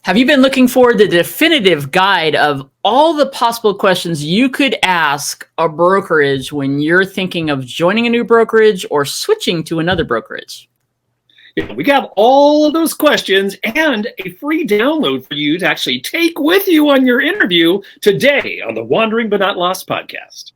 Have you been looking for the definitive guide of all the possible questions you could ask a brokerage when you're thinking of joining a new brokerage or switching to another brokerage? Yeah, we have all of those questions and a free download for you to actually take with you on your interview today on the Wandering But Not Lost podcast.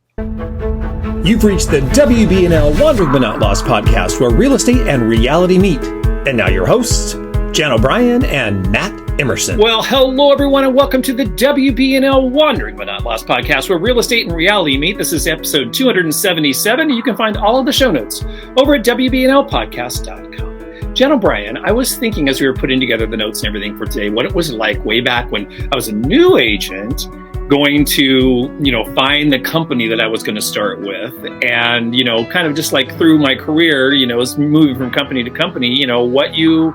You've reached the WBNL Wandering But Not Lost podcast, where real estate and reality meet. And now your hosts, Jan O'Brien and Matt Emerson. Well, hello, everyone, and welcome to the WBNL Wandering But Not Lost podcast, where real estate and reality meet. This is episode 277. You can find all of the show notes over at WBNLpodcast.com. Jan O'Brien, I was thinking as we were putting together the notes and everything for today, what it was like way back when I was a new agent going to, find the company that I was going to start with. And, kind of just like through my career, was moving from company to company, what you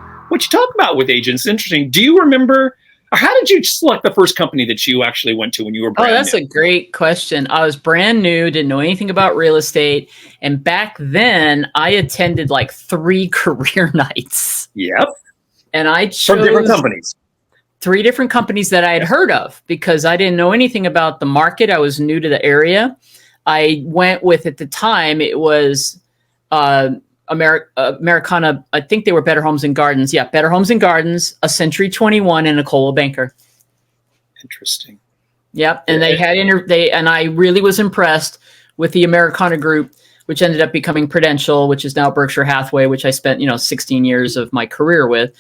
talk about with agents. Interesting. Do you remember, or how did you select the first company that you actually went to when you were brand new? Oh, that's a great question. I was brand new, didn't know anything about real estate. And back then I attended like 3 career nights. Yep. And I chose from different companies. 3 different companies that I had heard of because I didn't know anything about the market. I was new to the area. I went with, at the time, it was Americana. I think they were Better Homes and Gardens. Yeah, Better Homes and Gardens, a Century 21, and a Coldwell Banker. Interesting. Yep, and they had and I really was impressed with the Americana group, which ended up becoming Prudential, which is now Berkshire Hathaway, which I spent 16 years of my career with.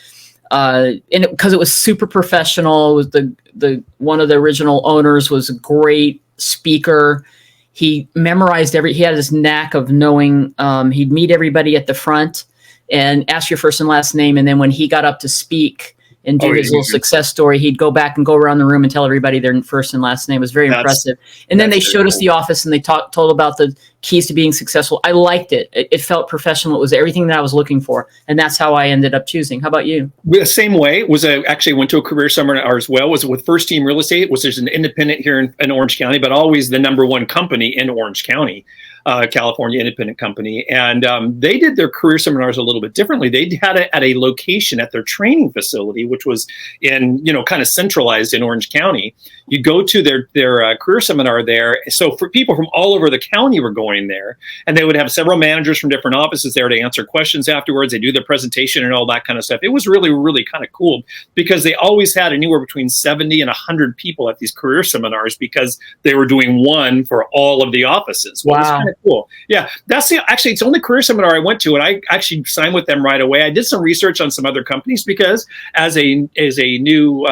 And because it was super professional. It was the one of the original owners was a great speaker. He memorized he had this knack of knowing, he'd meet everybody at the front and ask your first and last name. And then when he got up to speak and do his little success story, he'd go back and go around the room and tell everybody their first and last name. It was very impressive. And then they showed us the office and they told about the keys to being successful. I liked it. It felt professional. It was everything that I was looking for. And that's how I ended up choosing. How about you? The same way. Actually went to a career seminar as well. Was with First Team Real Estate, which is an independent here in Orange County, but always the number one company in Orange County. California independent company. And they did their career seminars a little bit differently. They had it at a location at their training facility, which was in, kind of centralized in Orange County. You go to their career seminar there. So for people from all over the county were going there, and they would have several managers from different offices there to answer questions afterwards. They do their presentation and all that kind of stuff. It was really, really kind of cool because they always had anywhere between 70 and 100 people at these career seminars because they were doing one for all of the offices. Wow. Cool. Yeah, it's the only career seminar I went to, and I actually signed with them right away. I did some research on some other companies because as a new,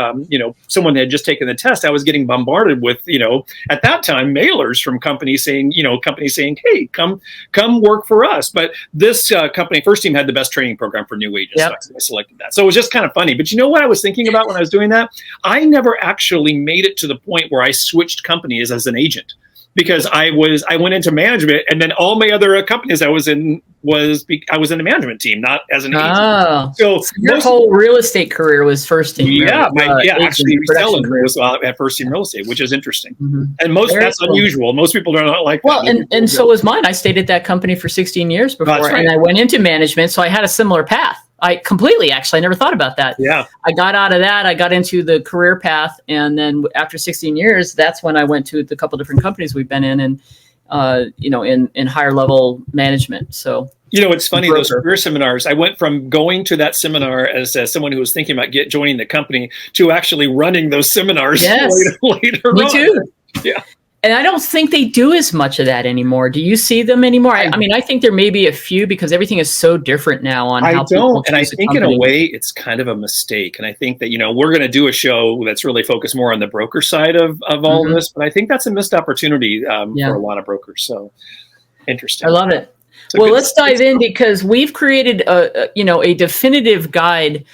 someone that had just taken the test, I was getting bombarded with, at that time, mailers from companies saying, hey, come work for us. But this company, First Team, had the best training program for new agents. Yep. So I selected that. So it was just kind of funny. But you know what I was thinking about when I was doing that? I never actually made it to the point where I switched companies as an agent. Because I went into management, and then all my other companies I was in the management team, not as an agent. So your whole real estate career was First Team. Yeah, actually, reselling was at First Team Real Estate, which is interesting, and that's unusual. Most people are not like that. Well, and so was mine. I stayed at that company for 16 years before, and I went into management, so I had a similar path. I never thought about that. Yeah. I got out of that. I got into the career path. And then after 16 years, that's when I went to the couple different companies we've been in and, in higher level management. So, it's funny, those career seminars, I went from going to that seminar as someone who was thinking about joining the company to actually running those seminars later Me on. too. Yeah. And I don't think they do as much of that anymore. Do you see them anymore? I mean, I think there may be a few because everything is so different now on how people choose and I think in a way it's kind of a mistake. And I think that, we're going to do a show that's really focused more on the broker side of all of this. But I think that's a missed opportunity for a lot of brokers. So interesting. I love it. Well, let's dive in because we've created a definitive guide,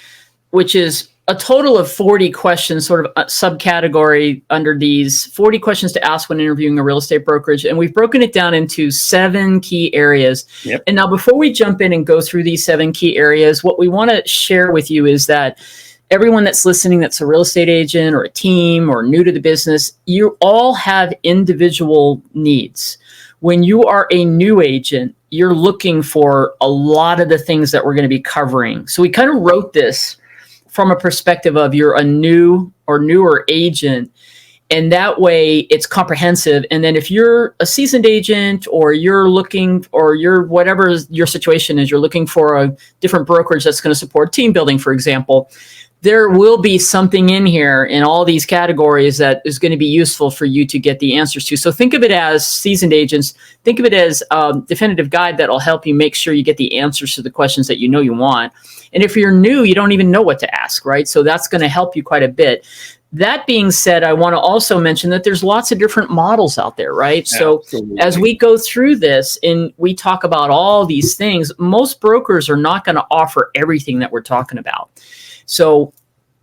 which is a total of 40 questions, sort of a subcategory under these 40 questions to ask when interviewing a real estate brokerage. And we've broken it down into 7 key areas. Yep. And now before we jump in and go through these 7 key areas, what we want to share with you is that everyone that's listening that's a real estate agent or a team or new to the business, you all have individual needs. When you are a new agent, you're looking for a lot of the things that we're going to be covering. So we kind of wrote this from a perspective of you're a new or newer agent. And that way it's comprehensive. And then if you're a seasoned agent or you're looking, or you're whatever your situation is, you're looking for a different brokerage that's going to support team building, for example, there will be something in here in all these categories that is going to be useful for you to get the answers to. So think of it as seasoned agents. Think of it as a definitive guide that will help you make sure you get the answers to the questions that you know you want. And if you're new, you don't even know what to ask, right? So that's going to help you quite a bit. That being said, I want to also mention that there's lots of different models out there, right? Absolutely. So as we go through this and we talk about all these things, most brokers are not going to offer everything that we're talking about. So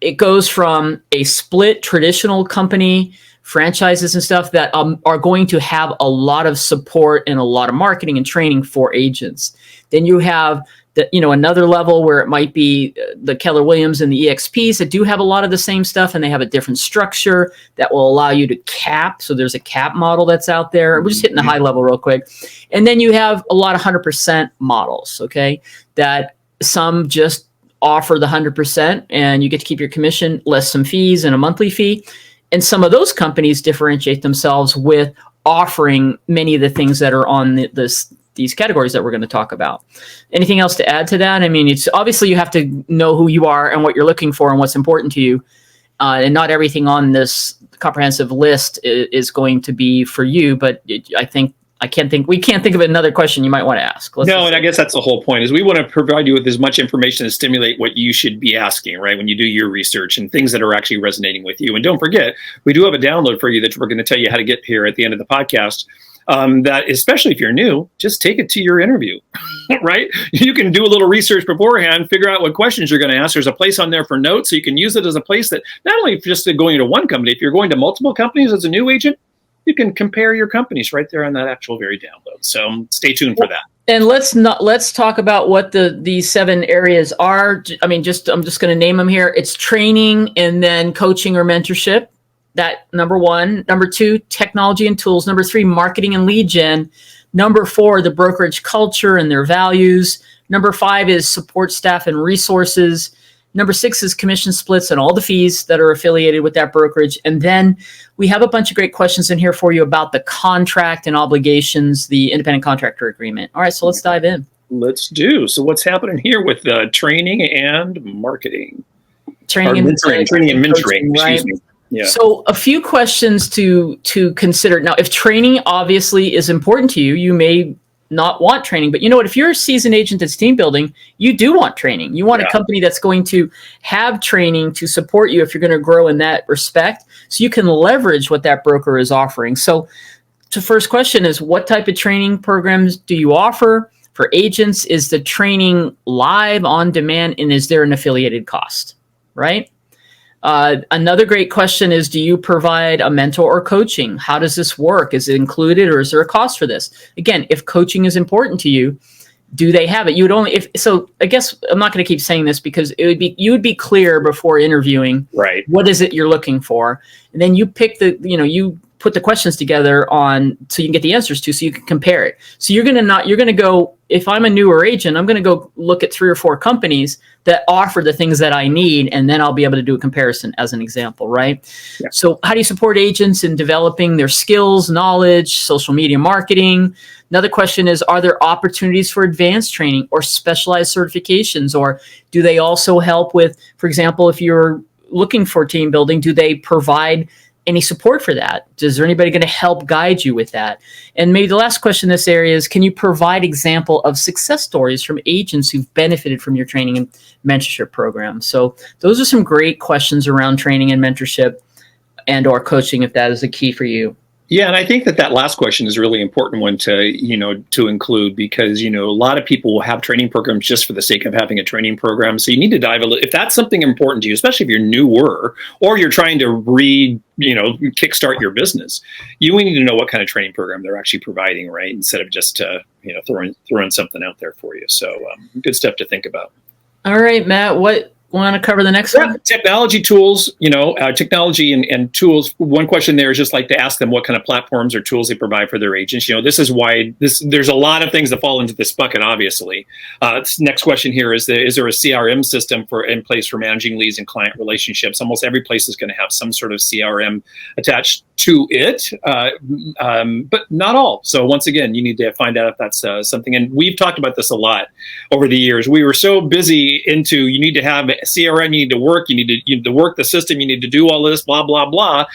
it goes from a split traditional company, franchises and stuff that are going to have a lot of support and a lot of marketing and training for agents. Then you have another level where it might be the Keller Williams and the EXPs that do have a lot of the same stuff, and they have a different structure that will allow you to cap. So there's a cap model that's out there. We're just hitting the high level real quick. And then you have a lot of 100% models, okay, that some just offer the 100% and you get to keep your commission less some fees and a monthly fee. And some of those companies differentiate themselves with offering many of the things that are on these categories that we're going to talk about. Anything else to add to that? I mean, it's obviously you have to know who you are and what you're looking for and what's important to you. And not everything on this comprehensive list is going to be for you, but we can't think of another question you might want to ask. And I guess that's the whole point, is we want to provide you with as much information to stimulate what you should be asking, right? When you do your research and things that are actually resonating with you. And don't forget, we do have a download for you that we're going to tell you how to get here at the end of the podcast. That, especially if you're new, just take it to your interview, right? You can do a little research beforehand, figure out what questions you're going to ask. There's a place on there for notes, so you can use it as a place that not only just going to one company, if you're going to multiple companies as a new agent, you can compare your companies right there on that actual very download. So stay tuned for that. And let's talk about what these 7 areas are. I mean, I'm just going to name them here. It's training and then coaching or mentorship. That number 1. Number 2, technology and tools. Number 3, marketing and lead gen. Number 4, the brokerage culture and their values. Number 5 is support staff and resources. Number 6 is commission splits and all the fees that are affiliated with that brokerage. And then we have a bunch of great questions in here for you about the contract and obligations, the independent contractor agreement. All right, so let's dive in. Let's do. So what's happening here with the training and marketing? Training and mentoring, right? Excuse me. Yeah. So a few questions to consider. Now, if training obviously is important to you, you may not want training, but you know what? If you're a seasoned agent that's team building, you do want training. You want a company that's going to have training to support you if you're going to grow in that respect, so you can leverage what that broker is offering. So the first question is, what type of training programs do you offer for agents? Is the training live, on demand, and is there an affiliated cost, right? Another great question is, do you provide a mentor or coaching? How does this work? Is it included, or is there a cost for this? Again, if coaching is important to you, do they have it? So I guess I'm not going to keep saying this because you would be clear before interviewing, right? What is it you're looking for? And then you pick you put the questions together so you can get the answers to, so you can compare it. So you're going to go, if I'm a newer agent, I'm going to go look at 3 or 4 companies that offer the things that I need, and then I'll be able to do a comparison as an example, right? Yeah. So how do you support agents in developing their skills, knowledge, social media marketing? Another question is, are there opportunities for advanced training or specialized certifications? Or do they also help with, for example, if you're looking for team building, do they provide any support for that? Is there anybody going to help guide you with that? And maybe the last question in this area is, can you provide example of success stories from agents who've benefited from your training and mentorship program? So those are some great questions around training and mentorship and or coaching, if that is a key for you. Yeah, and I think that last question is a really important one to include, because a lot of people will have training programs just for the sake of having a training program. So you need to dive a little, if that's something important to you, especially if you're newer or you're trying to kickstart your business. You need to know what kind of training program they're actually providing, right? Instead of just throwing something out there for you. So good stuff to think about. All right, Matt, what want to cover the next Yeah, one? technology tools, technology and tools. One question there is just like to ask them what kind of platforms or tools they provide for their agents. This is why there's a lot of things that fall into this bucket, obviously. Next question here is there a CRM system in place for managing leads and client relationships? Almost every place is going to have some sort of CRM attached to it, but not all. So once again, you need to find out if that's something. And we've talked about this a lot over the years. We were so busy into you need to have CRM, you need to work, you need to work the system, you need to do all this, blah, blah, blah.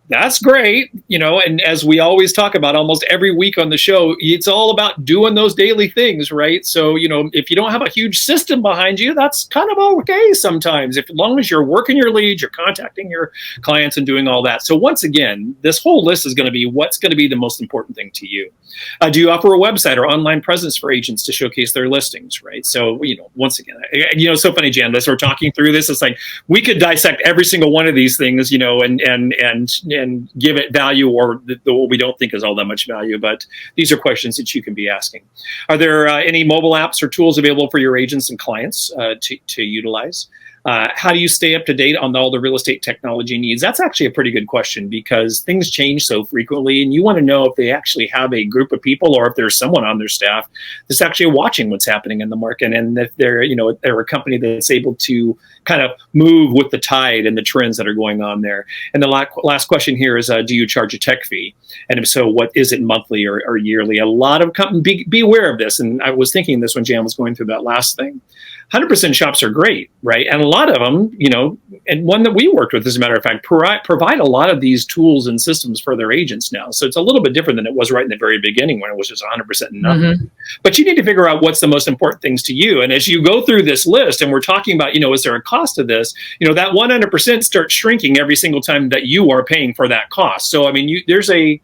That's great, and as we always talk about almost every week on the show, it's all about doing those daily things, right? So, if you don't have a huge system behind you, that's kind of okay sometimes, as long as you're working your leads, you're contacting your clients and doing all that. So once again, this whole list is going to be what's going to be the most important thing to you. Do you offer a website or online presence for agents to showcase their listings, right? So, once again, it's so funny, Jan, as we're talking through this, it's like we could dissect every single one of these things, and give it value or what we don't think is all that much value. But these are questions that you can be asking. Are there any mobile apps or tools available for your agents and clients to utilize? How do you stay up to date on all the real estate technology needs? That's actually a pretty good question because things change so frequently, and you want to know if they actually have a group of people or if there's someone on their staff that's actually watching what's happening in the market, and if they're a company that's able to kind of move with the tide and the trends that are going on there. And the last question here is, do you charge a tech fee? And if so, what is it, monthly or yearly? A lot of companies be aware of this, and I was thinking this when Jan was going through that last thing. 100% shops are great, right? And a lot of them, and one that we worked with, as a matter of fact, provide a lot of these tools and systems for their agents now. So it's a little bit different than it was right in the very beginning when it was just 100% nothing. Mm-hmm. But you need to figure out what's the most important things to you. And as you go through this list, and we're talking about, is there a cost to this? That 100% starts shrinking every single time that you are paying for that cost. So, I mean, there's a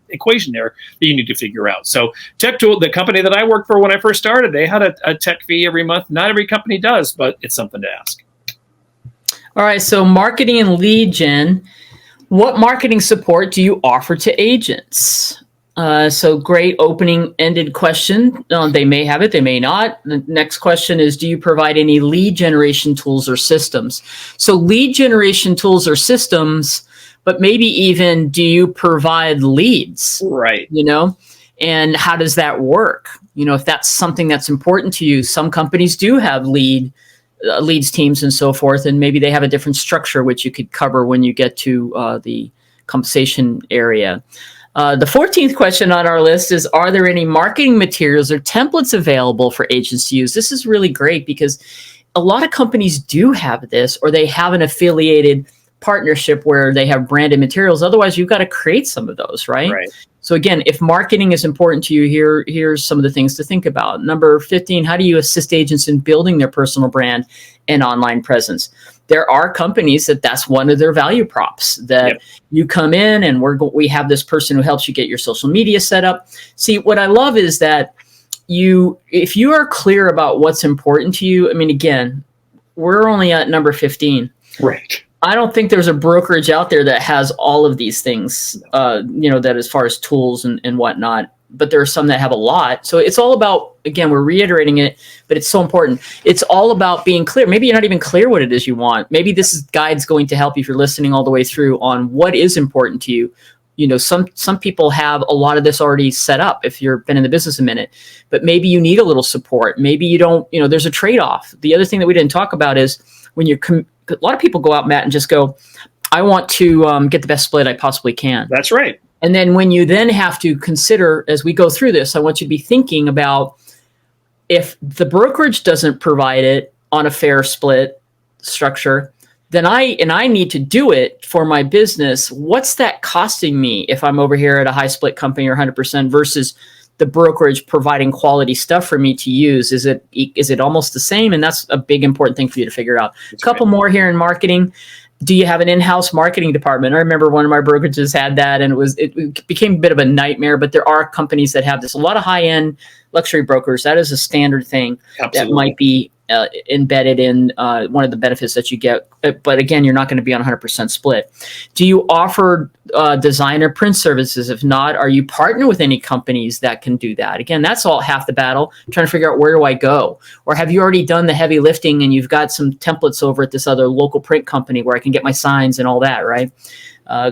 equation there that you need to figure out. So Tech Tool, the company that I worked for when I first started, they had a tech fee every month. Not every company does, but it's something to ask. All right. So marketing and lead gen, what marketing support do you offer to agents? So great opening-ended question. They may have it, they may not. The next question is, do you provide any lead generation tools or systems? So lead generation tools or systems, but maybe even, do you provide leads? Right. And how does that work? If that's something that's important to you, some companies do have leads teams and so forth, and maybe they have a different structure, which you could cover when you get to the compensation area. The 14th question on our list is, are there any marketing materials or templates available for agents to use? This is really great because a lot of companies do have this, or they have an affiliated partnership where they have branded materials. Otherwise, you've got to create some of those, right? So again, if marketing is important to you, here's some of the things to think about. Number 15, how do you assist agents in building their personal brand and online presence? There are companies that's one of their value props, that you come in and we have this person who helps you get your social media set up. See, what I love is that if you are clear about what's important to you, I mean, again, we're only at number 15. Right. I don't think there's a brokerage out there that has all of these things, that as far as tools and whatnot, but there are some that have a lot. So it's all about, again, we're reiterating it, but it's so important. It's all about being clear. Maybe you're not even clear what it is you want. Maybe this guide's going to help you if you're listening all the way through on what is important to you. Some people have a lot of this already set up if you've been in the business a minute, but maybe you need a little support. Maybe you don't, there's a trade-off. The other thing that we didn't talk about is when a lot of people go out, Matt, and just go, I want to get the best split I possibly can. That's right. And then when you then have to consider, as we go through this, I want you to be thinking about, if the brokerage doesn't provide it on a fair split structure, then I need to do it for my business. What's that costing me if I'm over here at a high split company or 100% versus the brokerage providing quality stuff for me to use? Is it almost the same? And that's a big important thing for you to figure out. A couple more here in marketing. Do you have an in-house marketing department? I remember one of my brokerages had that, and it became a bit of a nightmare, but there are companies that have this. A lot of high-end luxury brokers, that is a standard thing. Absolutely. That might be embedded in one of the benefits that you get. But again, you're not going to be on 100% split. Do you offer design or print services? If not, are you partnered with any companies that can do that? Again, that's all half the battle, trying to figure out where do I go? Or have you already done the heavy lifting and you've got some templates over at this other local print company where I can get my signs and all that, right?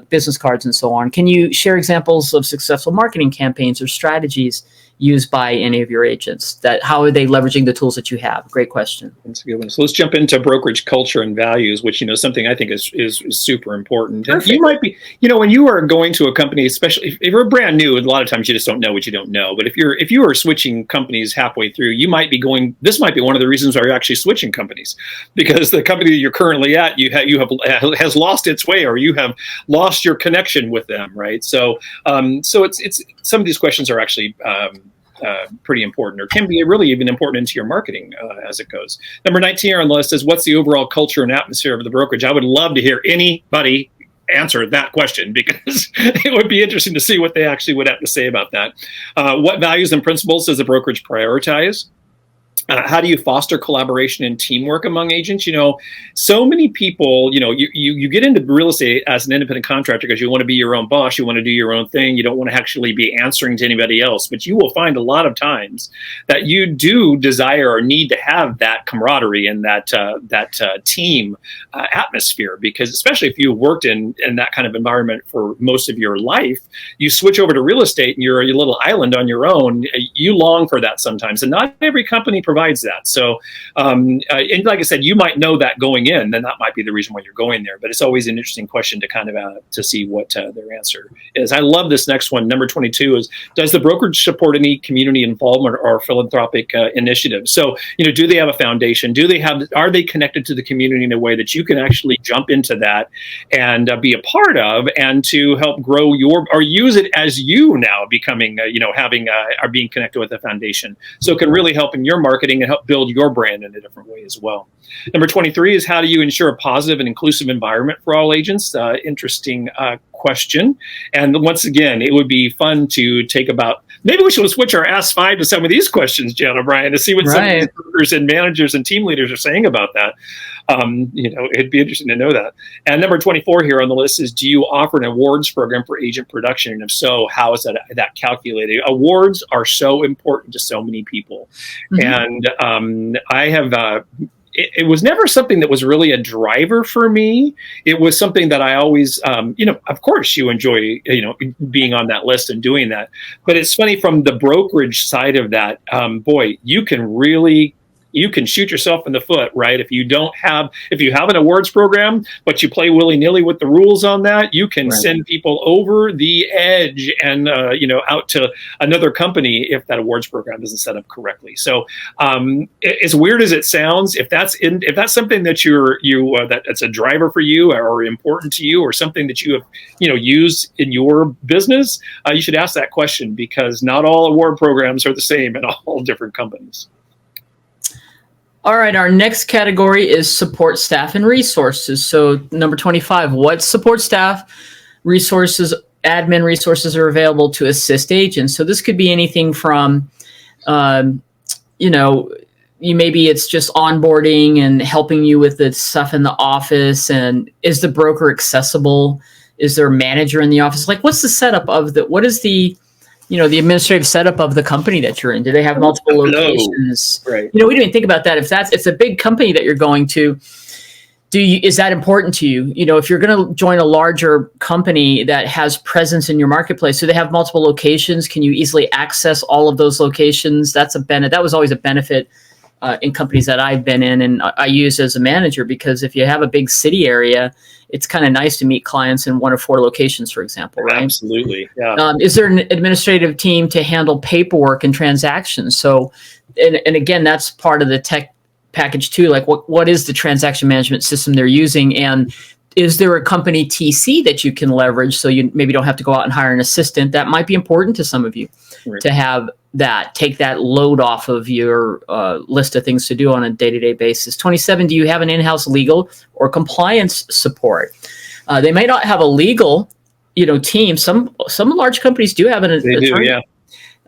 Business cards and so on. Can you share examples of successful marketing campaigns or strategies used by any of your agents? How are they leveraging the tools that you have? Great question. That's a good one. So let's jump into brokerage culture and values, which, something I think is super important. And you might be, when you are going to a company, especially if you're brand new, a lot of times you just don't know what you don't know. But if you are switching companies halfway through, you might be this might be one of the reasons why you're actually switching companies, because the company that you're currently at, has lost its way, or you have lost your connection with them, right? So it's some of these questions are actually pretty important, or can be really even important into your marketing as it goes. Number 19 here on the list is, what's the overall culture and atmosphere of the brokerage? I would love to hear anybody answer that question, because it would be interesting to see what they actually would have to say about that. What values and principles does the brokerage prioritize? How do you foster collaboration and teamwork among agents? So many people, you get into real estate as an independent contractor because you want to be your own boss. You want to do your own thing. You don't want to actually be answering to anybody else. But you will find a lot of times that you do desire or need to have that camaraderie and that team atmosphere, because especially if you worked in that kind of environment for most of your life, you switch over to real estate and you're a little island on your own. You long for that sometimes, and not every company provides that. So, and like I said, you might know that going in, then that might be the reason why you're going there. But it's always an interesting question to kind of to see what their answer is. I love this next one. Number 22 is, does the brokerage support any community involvement or philanthropic initiatives? So, do they have a foundation? Are they connected to the community in a way that you can actually jump into that and be a part of, and to help grow or use it as you now becoming, are being connected with a foundation. So it can really help in your marketing and help build your brand in a different way as well. Number 23 is, how do you ensure a positive and inclusive environment for all agents? Interesting question. And once again, it would be fun to maybe we should switch our Ask 5 to some of these questions, Jan O'Brien, to see what some of these brokers and managers and team leaders are saying about that. It'd be interesting to know that. And number 24 here on the list is, do you offer an awards program for agent production? And if so, how is that calculated? Awards are so important to so many people. Mm-hmm. And I have it was never something that was really a driver for me. It was something that I always, of course you enjoy, being on that list and doing that. But it's funny, from the brokerage side of that, you can shoot yourself in the foot, right? If you have an awards program, but you play willy-nilly with the rules on that, you can send people over the edge and, out to another company if that awards program isn't set up correctly. So, as weird as it sounds, if that's something that that's a driver for you or important to you, or something that you have, used in your business, you should ask that question, because not all award programs are the same in all different companies. All right, our next category is support staff and resources. So number 25, what support staff resources, admin resources are available to assist agents? So this could be anything from, maybe it's just onboarding and helping you with the stuff in the office. And is the broker accessible? Is there a manager in the office? Like, what's the setup what is the the administrative setup of the company that you're in? Do they have multiple locations? Right. We didn't even think about that. If it's a big company that you're going to, is that important to you? If you're going to join a larger company that has presence in your marketplace, so they have multiple locations, can you easily access all of those locations? That's a benefit. That was always a benefit in companies that I've been in and I use as a manager, because if you have a big city area, it's kind of nice to meet clients in 1 or 4 locations, for example, right? Absolutely. Yeah. Is there an administrative team to handle paperwork and transactions? So, and again, that's part of the tech package too. Like, what is the transaction management system they're using? And is there a company TC that you can leverage, so you maybe don't have to go out and hire an assistant? That might be important to some of you, to have take that load off of your list of things to do on a day-to-day basis. 27, do you have an in-house legal or compliance support? They may not have a legal, team. Some large companies do have an attorney. Yeah.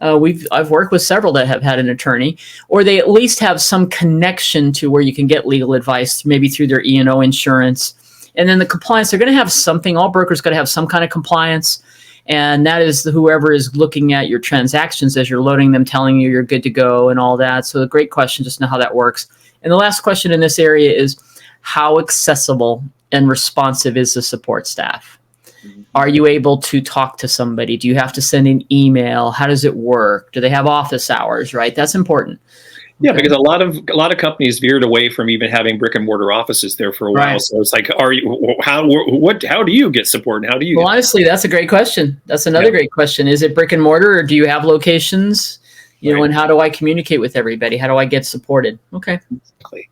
I've worked with several that have had an attorney, or they at least have some connection to where you can get legal advice, maybe through their E&O insurance. And then the compliance, they're going to have something. All brokers got to have some kind of compliance, and that is whoever is looking at your transactions as you're loading them, telling you you're good to go and all that. So a great question, just know how that works. And the last question in this area is, how accessible and responsive is the support staff? Are you able to talk to somebody? Do you have to send an email? How does it work? Do they have office hours, right? That's important. Yeah, because a lot of companies veered away from even having brick and mortar offices there for a while. Right. So it's like, how do you get support, and how do you? Well, honestly, that's a great question. That's another great question. Is it brick and mortar, or do you have locations? You know, and how do I communicate with everybody? How do I get supported? Okay. Exactly.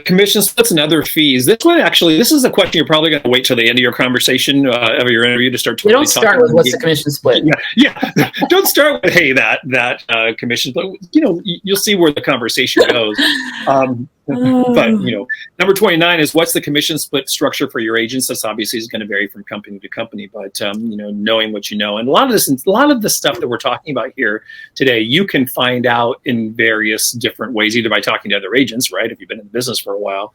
Commission splits and other fees. This is a question you're probably going to wait till the end of your conversation of your interview to start. You don't start with what's the commission split. Yeah. Don't start with that commission. But you'll see where the conversation goes. But number 29 is, what's the commission split structure for your agents? That's obviously is going to vary from company to company, but knowing what you know, and a lot of the stuff that we're talking about here today, you can find out in various different ways, either by talking to other agents, right? If you've been in the business for a while,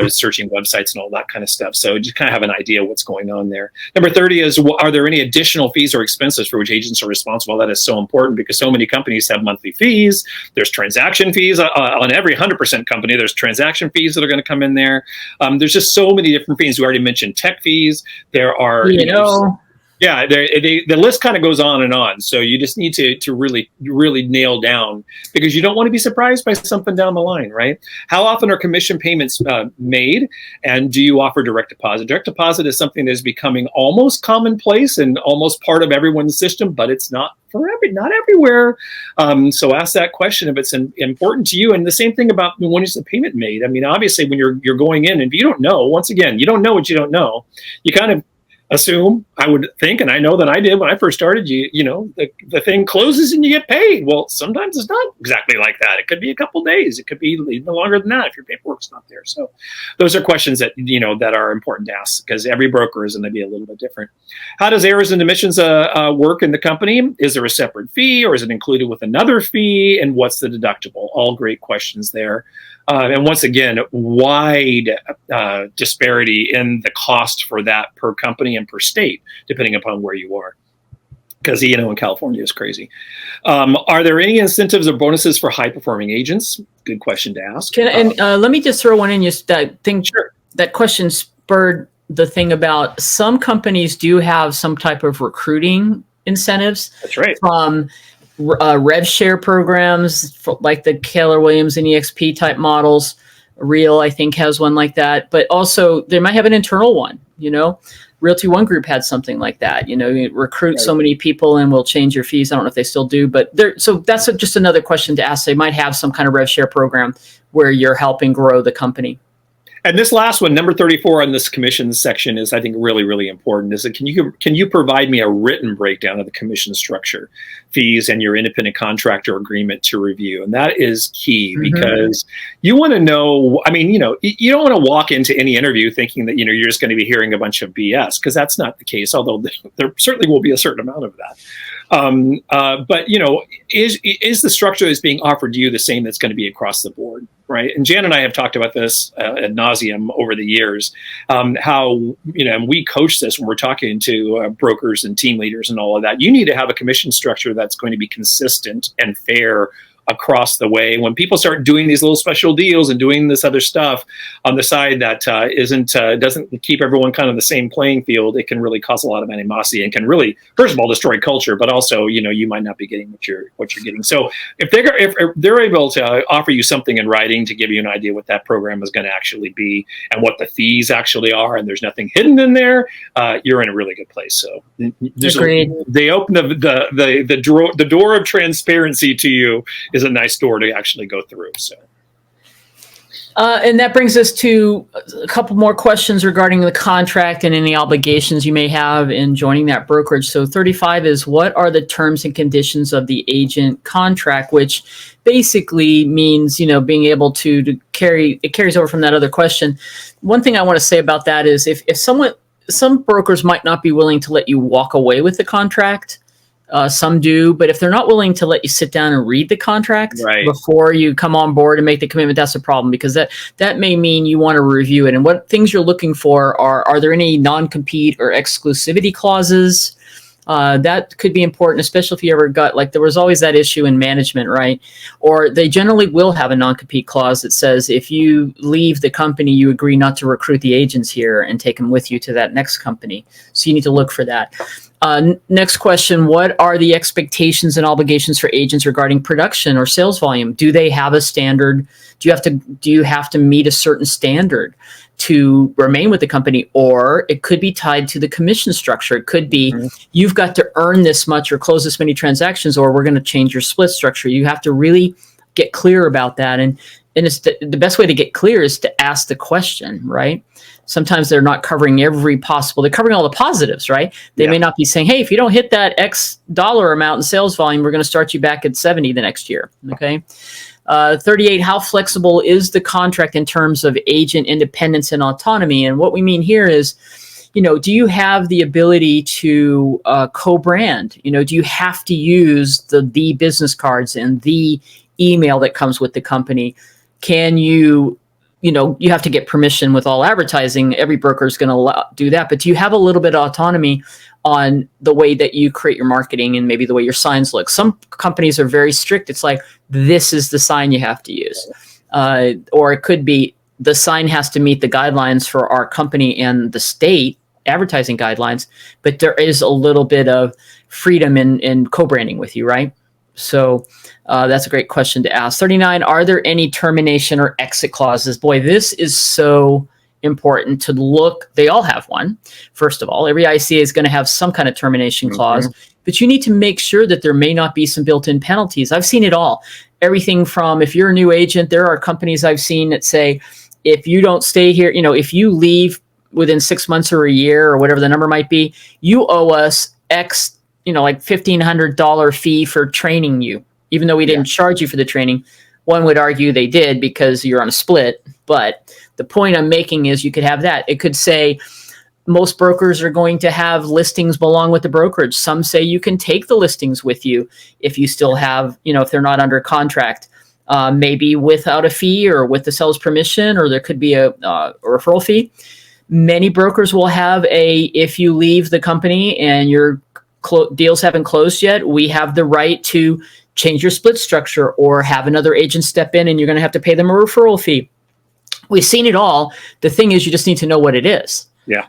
searching websites and all that kind of stuff. So just kind of have an idea what's going on there. Number 30 is, are there any additional fees or expenses for which agents are responsible? That is so important, because so many companies have monthly fees. There's transaction fees on every 100% company. There's transaction fees that are going to come in there. There's just so many different fees. We already mentioned tech fees. There are, the list kind of goes on and on. So you just need to really, really nail down, because you don't want to be surprised by something down the line, right? How often are commission payments made? And do you offer direct deposit? Direct deposit is something that is becoming almost commonplace and almost part of everyone's system, but it's not not everywhere. So ask that question if it's important to you. And the same thing about when is the payment made? I mean, obviously, when you're going in, and if you don't know, once again, you don't know what you don't know, you kind of assume, I would think, and I know that I did when I first started, the thing closes and you get paid. Well, sometimes it's not exactly like that. It could be a couple days. It could be even longer than that if your paperwork's not there. So those are questions that, that are important to ask, because every broker is going to be a little bit different. How does errors and omissions work in the company? Is there a separate fee, or is it included with another fee? And what's the deductible? All great questions there. And once again, wide disparity in the cost for that per company and per state, depending upon where you are. Because in California is crazy. Are there any incentives or bonuses for high-performing agents? Good question to ask. Let me just throw one in. Sure. That question spurred the thing about some companies do have some type of recruiting incentives. That's right. From rev share programs like the Keller Williams and EXP type models. Real, I think, has one like that, but also they might have an internal one. Realty One Group had something like that. You recruit so many people and we'll change your fees. I don't know if they still do, but so that's just another question to ask. They might have some kind of rev share program where you're helping grow the company. And this last one, number 34 on this commissions section, is, I think, really, really important. Is that can you provide me a written breakdown of the commission structure, fees, and your independent contractor agreement to review? And that is key, because you want to know. I mean, you don't want to walk into any interview thinking that you're just going to be hearing a bunch of BS, because that's not the case. Although there certainly will be a certain amount of that. But is the structure that's being offered to you the same that's going to be across the board, right? And Jan and I have talked about this ad nauseum over the years. How and we coach this when we're talking to brokers and team leaders and all of that. You need to have a commission structure that's going to be consistent and fair across the way. When people start doing these little special deals and doing this other stuff on the side that doesn't keep everyone kind of the same playing field, it can really cause a lot of animosity and can really, first of all, destroy culture, but also, you might not be getting what you're getting. So if they're able to offer you something in writing to give you an idea what that program is going to actually be and what the fees actually are, and there's nothing hidden in there, you're in a really good place. So Agreed. They open the door of transparency to you is a nice door to actually go through. So, and that brings us to a couple more questions regarding the contract and any obligations you may have in joining that brokerage. So 35 is, what are the terms and conditions of the agent contract, which basically means, being able to carry, it carries over from that other question. One thing I want to say about that is if some brokers might not be willing to let you walk away with the contract. Some do, but if they're not willing to let you sit down and read the contract Right. before you come on board and make the commitment, that's a problem, because that may mean you want to review it. And what things you're looking for are there any non-compete or exclusivity clauses? That could be important, especially if you ever got, like, there was always that issue in management, right? Or they generally will have a non-compete clause that says if you leave the company, you agree not to recruit the agents here and take them with you to that next company. So you need to look for that. Next question, what are the expectations and obligations for agents regarding production or sales volume? Do they have a standard? Do you have to meet a certain standard to remain with the company? Or it could be tied to the commission structure. It could be you've got to earn this much or close this many transactions, or we're going to change your split structure. You have to really get clear about that. And it's the best way to get clear is to ask the question, right? Sometimes they're not covering every possible, they're covering all the positives, right? They may not be saying, hey, if you don't hit that X dollar amount in sales volume, we're going to start you back at 70 the next year, okay? 38, how flexible is the contract in terms of agent independence and autonomy? And what we mean here is, do you have the ability to co-brand? Do you have to use the business cards and the email that comes with the company? Can you have to get permission with all advertising. Every broker is going to do that. But do you have a little bit of autonomy on the way that you create your marketing and maybe the way your signs look? Some companies are very strict. It's like, this is the sign you have to use. Or it could be the sign has to meet the guidelines for our company and the state advertising guidelines. But there is a little bit of freedom in co-branding with you, right? So that's a great question to ask. 39, are there any termination or exit clauses? Boy, this is so important to look. They all have one. First of all, every ICA is going to have some kind of termination clause, but you need to make sure that there may not be some built-in penalties. I've seen it all. Everything from, if you're a new agent, there are companies I've seen that say, if you don't stay here, if you leave within 6 months or a year or whatever the number might be, you owe us X, like $1,500 fee for training you, even though we didn't charge you for the training. One would argue they did because you're on a split. But the point I'm making is you could have that. It could say most brokers are going to have listings belong with the brokerage. Some say you can take the listings with you if you still have, if they're not under contract, maybe without a fee or with the seller's permission, or there could be a referral fee. Many brokers will have if you leave the company and your deals haven't closed yet, we have the right to change your split structure or have another agent step in and you're going to have to pay them a referral fee. We've seen it all. The thing is, you just need to know what it is. Yeah.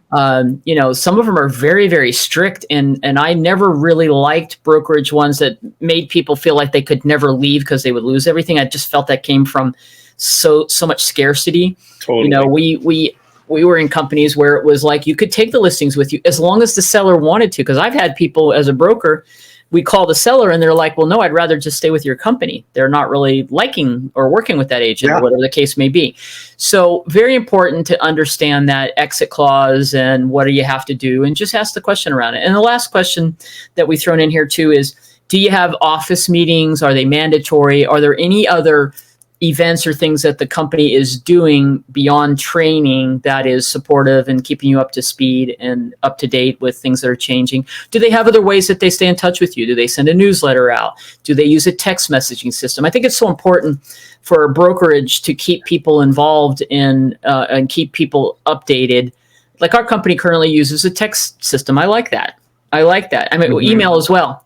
Some of them are very, very strict, and I never really liked brokerage ones that made people feel like they could never leave because they would lose everything. I just felt that came from so much scarcity. Totally. We were in companies where it was like you could take the listings with you as long as the seller wanted to. Because I've had people as a broker, we call the seller and they're like, well, no, I'd rather just stay with your company. They're not really liking or working with that agent or whatever the case may be. So very important to understand that exit clause and what do you have to do, and just ask the question around it. And the last question that we've thrown in here too is, do you have office meetings? Are they mandatory? Are there any other events or things that the company is doing beyond training that is supportive and keeping you up to speed and up to date with things that are changing? Do they have other ways that they stay in touch with you? Do they send a newsletter out? Do they use a text messaging system? I think it's so important for a brokerage to keep people involved in and keep people updated. Like our company currently uses a text system. I like that. I mean, email as well.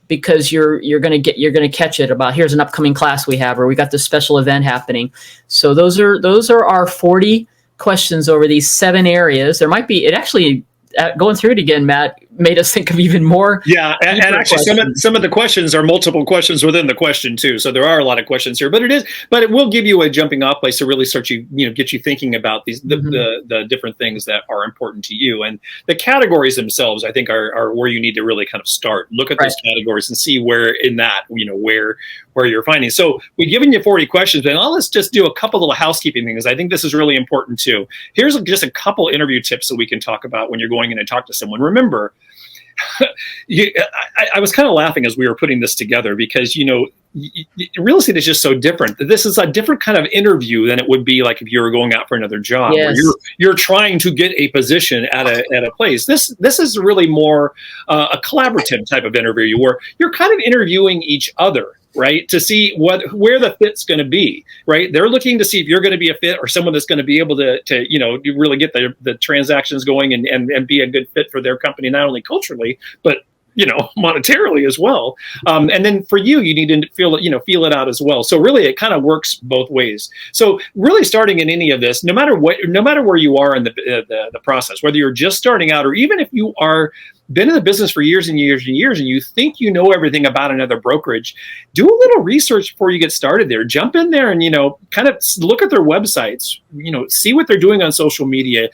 Because you're going to catch it about, here's an upcoming class we have, or we got this special event happening. So those are our 40 questions over these 7 areas. There might be, it actually, going through it again, Matt, made us think of even more. Yeah, and actually some of the questions are multiple questions within the question too. So there are a lot of questions here, but it will give you a jumping off place to really start get you thinking about these the different things that are important to you. And the categories themselves, I think, are where you need to really kind of start. Look at those categories and see where in that, where you're finding. So we've given you 40 questions, but now let's just do a couple little housekeeping things. I think this is really important too. Here's just a couple interview tips that we can talk about when you're going in and talk to someone. Remember, I was kind of laughing as we were putting this together because, real estate is just so different. This is a different kind of interview than it would be like if you were going out for another job. Yes. Where you're trying to get a position at a place. This is really more a collaborative type of interview where you're kind of interviewing each other, right? To see where the fit's going to be, right? They're looking to see if you're going to be a fit or someone that's going to be able to really get the transactions going and be a good fit for their company, not only culturally, but monetarily as well. And then for you need to feel it out as well. So really it kind of works both ways. So really starting in any of this, no matter where you are in the process, whether you're just starting out or even if you are been in the business for years and years and years and you think you know everything about another brokerage, do a little research before you get started there. Jump in there and kind of look at their websites, see what they're doing on social media.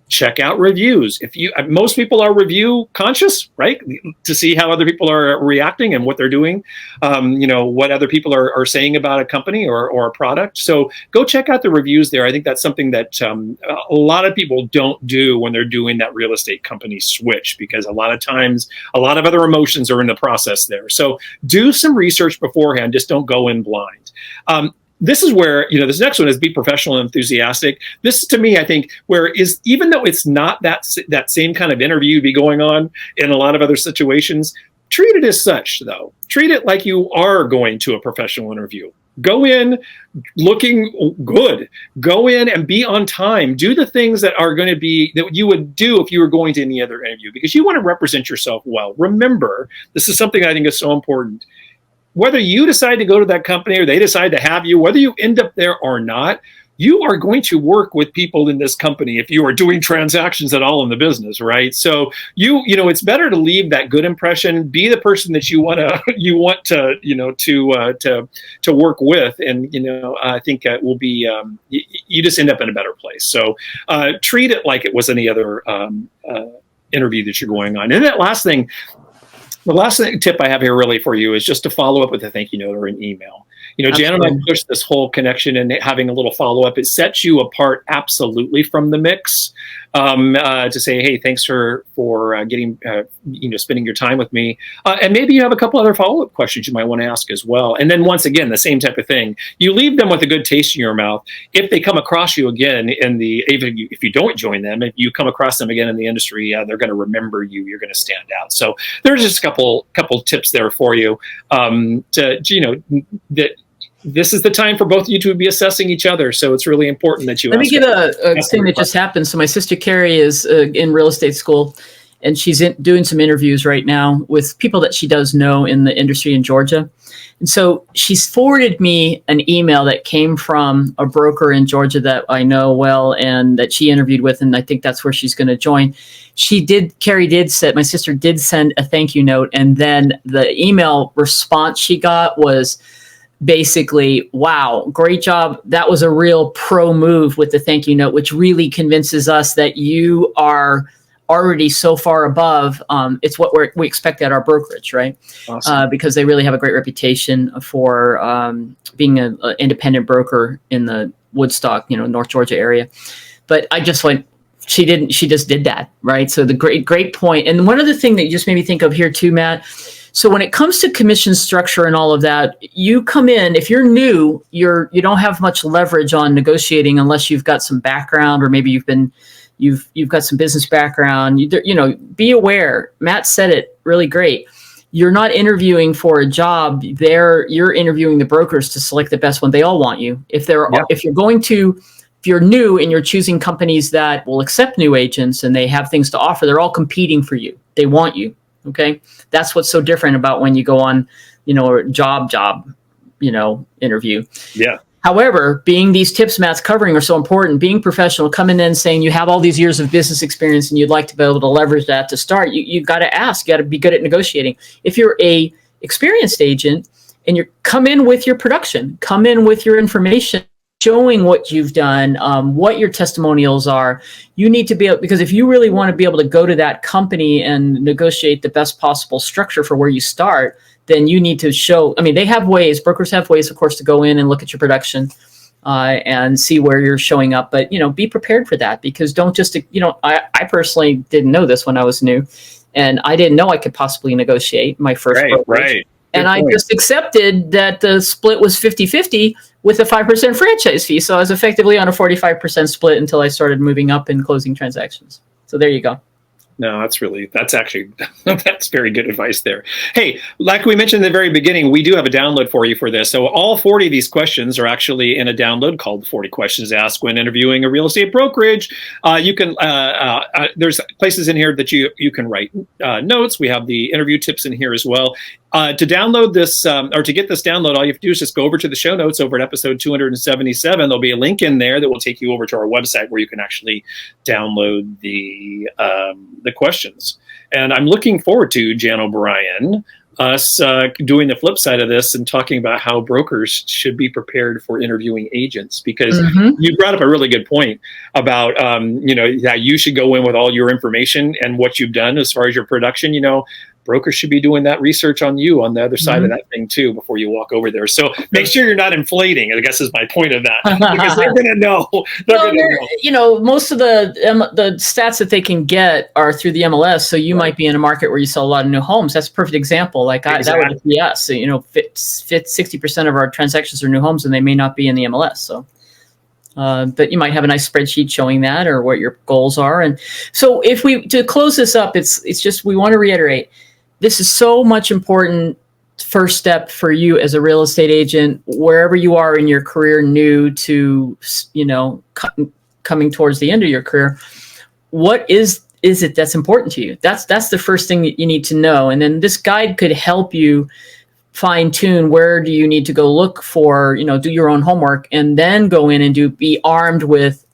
Check out reviews. Most people are review conscious, right? To see how other people are reacting and what they're doing, what other people are saying about a company or a product. So go check out the reviews there. I think that's something that a lot of people don't do when they're doing that real estate company switch, because a lot of times a lot of other emotions are in the process there. So do some research beforehand. Just don't go in blind. This is where, this next one is be professional and enthusiastic. This, to me, I think, even though it's not that same kind of interview be going on in a lot of other situations, treat it as such, though. Treat it like you are going to a professional interview. Go in looking good. Go in and be on time. Do the things that are going to be that you would do if you were going to any other interview, because you want to represent yourself well. Remember, this is something I think is so important. Whether you decide to go to that company or they decide to have you, whether you end up there or not, you are going to work with people in this company if you are doing transactions at all in the business, right? So it's better to leave that good impression, be the person that you want to work with, and I think it will be you just end up in a better place. So treat it like it was any other interview that you're going on. And that last thing. The last tip I have here really for you is just to follow up with a thank you note or an email. Jan and I pushed this whole connection and having a little follow up. It sets you apart absolutely from the mix. To say, hey, thanks for getting spending your time with me, and maybe you have a couple other follow up questions you might want to ask as well. And then once again, the same type of thing. You leave them with a good taste in your mouth. If they come across you again if you don't join them, if you come across them again in the industry, they're going to remember you. You're going to stand out. So there's just a couple tips there for you. That this is the time for both of you to be assessing each other. So it's really important that you Let me give a thing that just happened. So my sister Carrie is in real estate school, and she's doing some interviews right now with people that she does know in the industry in Georgia. And so she's forwarded me an email that came from a broker in Georgia that I know well and that she interviewed with, and I think that's where she's going to join. My sister did send a thank you note, and then the email response she got was basically, wow, great job. That was a real pro move with the thank you note, which really convinces us that you are already so far above. It's what we expect at our brokerage, right? Awesome. Because they really have a great reputation for being an independent broker in the Woodstock, North Georgia area. But I just went, she just did that, right? So the great point. And one other thing that you just made me think of here too, Matt. So when it comes to commission structure and all of that, you come in, if you're new, you don't have much leverage on negotiating unless you've got some background, or maybe you've got some business background. Be aware. Matt said it really great. You're not interviewing for a job there. You're interviewing the brokers to select the best one. They all want you. If you're new and you're choosing companies that will accept new agents and they have things to offer, they're all competing for you. They want you. Okay. That's what's so different about when you go on, a job, interview. Yeah. However, being these tips Matt's covering are so important, being professional, coming in saying you have all these years of business experience and you'd like to be able to leverage that to start, you've got to ask, you got to be good at negotiating. If you're a experienced agent and you come in with your production, come in with your information, showing what you've done, what your testimonials are, you need to be able, because if you really want to be able to go to that company and negotiate the best possible structure for where you start, then you need to show, brokers have ways, of course, to go in and look at your production and see where you're showing up. But, be prepared for that, because don't just, I personally didn't know this when I was new, and I didn't know I could possibly negotiate my first brokerage. Right. And I just accepted that the split was 50-50 with a 5% franchise fee. So I was effectively on a 45% split until I started moving up and closing transactions. So there you go. No, that's very good advice there. Hey, like we mentioned in the very beginning, we do have a download for you for this. So all 40 of these questions are actually in a download called 40 Questions to Ask When Interviewing a Real Estate Brokerage. You can there's places in here that you can write notes. We have the interview tips in here as well. To download this or to get this download, all you have to do is just go over to the show notes over at episode 277. There'll be a link in there that will take you over to our website where you can actually download the questions. And I'm looking forward to, Jan O'Brien, us doing the flip side of this and talking about how brokers should be prepared for interviewing agents, because you brought up a really good point about that you should go in with all your information and what you've done as far as your production. Brokers should be doing that research on you on the other side of that thing too before you walk over there. So make sure you're not inflating, I guess is my point of that, because they're going to know. Most of the stats that they can get are through the MLS. So you might be in a market where you sell a lot of new homes. That's a perfect example. That would be us. 60% of our transactions are new homes, and they may not be in the MLS. So. But you might have a nice spreadsheet showing that or what your goals are. And so to close this up, it's just, we want to reiterate, this is so much important first step for you as a real estate agent, wherever you are in your career, new to, coming towards the end of your career. What is it that's important to you? That's the first thing that you need to know. And then this guide could help you fine tune where do you need to go look for, do your own homework, and then go in and be armed with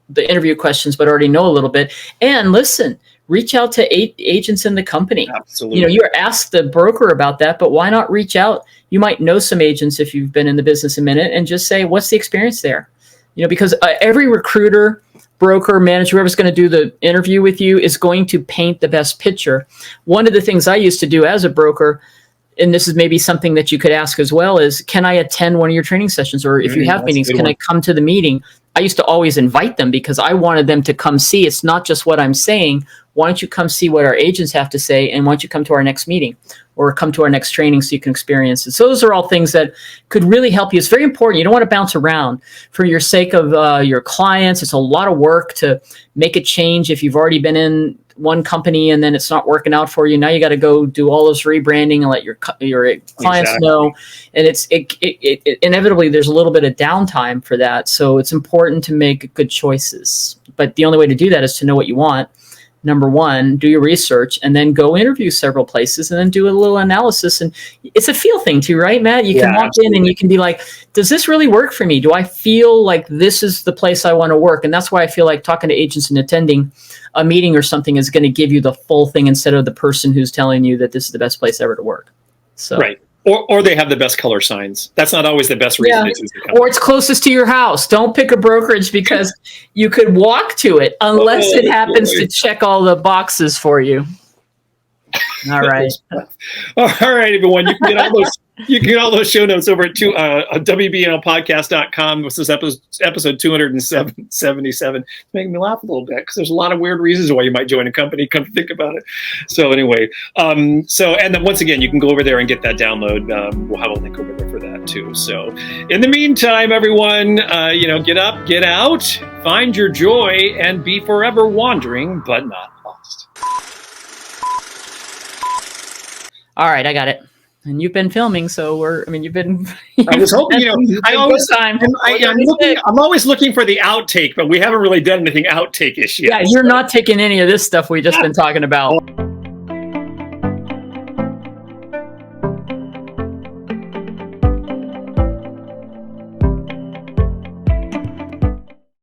the interview questions, but already know a little bit. And listen, reach out to agents in the company. Absolutely. You're asked the broker about that, but why not reach out? You might know some agents if you've been in the business a minute, and just say, what's the experience there? Because every recruiter, broker, manager, whoever's going to do the interview with you is going to paint the best picture. One of the things I used to do as a broker, and this is maybe something that you could ask as well, is, can I attend one of your training sessions? Or if you have meetings, can I come to the meeting? I used to always invite them because I wanted them to come see. It's not just what I'm saying. Why don't you come see what our agents have to say? And why don't you come to our next meeting or come to our next training so you can experience it? So those are all things that could really help you. It's very important. You don't want to bounce around for your sake of your clients. It's a lot of work to make a change if you've already been in one company and then it's not working out for you. Now you got to go do all this rebranding and let your clients know. And it inevitably there's a little bit of downtime for that. So it's important to make good choices. But the only way to do that is to know what you want. Number one, do your research and then go interview several places and then do a little analysis. And it's a feel thing too, right, Matt? You can walk in and you can be like, does this really work for me? Do I feel like this is the place I want to work? And that's why I feel like talking to agents and attending a meeting or something is going to give you the full thing instead of the person who's telling you that this is the best place ever to work. So. Right. Or they have the best color signs. That's not always the best reason to choose the company. Or it's closest to your house. Don't pick a brokerage because you could walk to it unless it happens to check all the boxes for you. All right. All right, everyone. You can get all those show notes over at WBNLpodcast.com. This is episode 277. It's making me laugh a little bit because there's a lot of weird reasons why you might join a company. Come to think about it. So anyway, and then once again, you can go over there and get that download. We'll have a link over there for that too. So in the meantime, everyone, get up, get out, find your joy, and be forever wandering, but not lost. All right, I got it. And you've been filming, so you've been. I was hoping, I'm always looking for the outtake, but we haven't really done anything outtake-ish yet. Yeah, you're not taking any of this stuff we've just been talking about.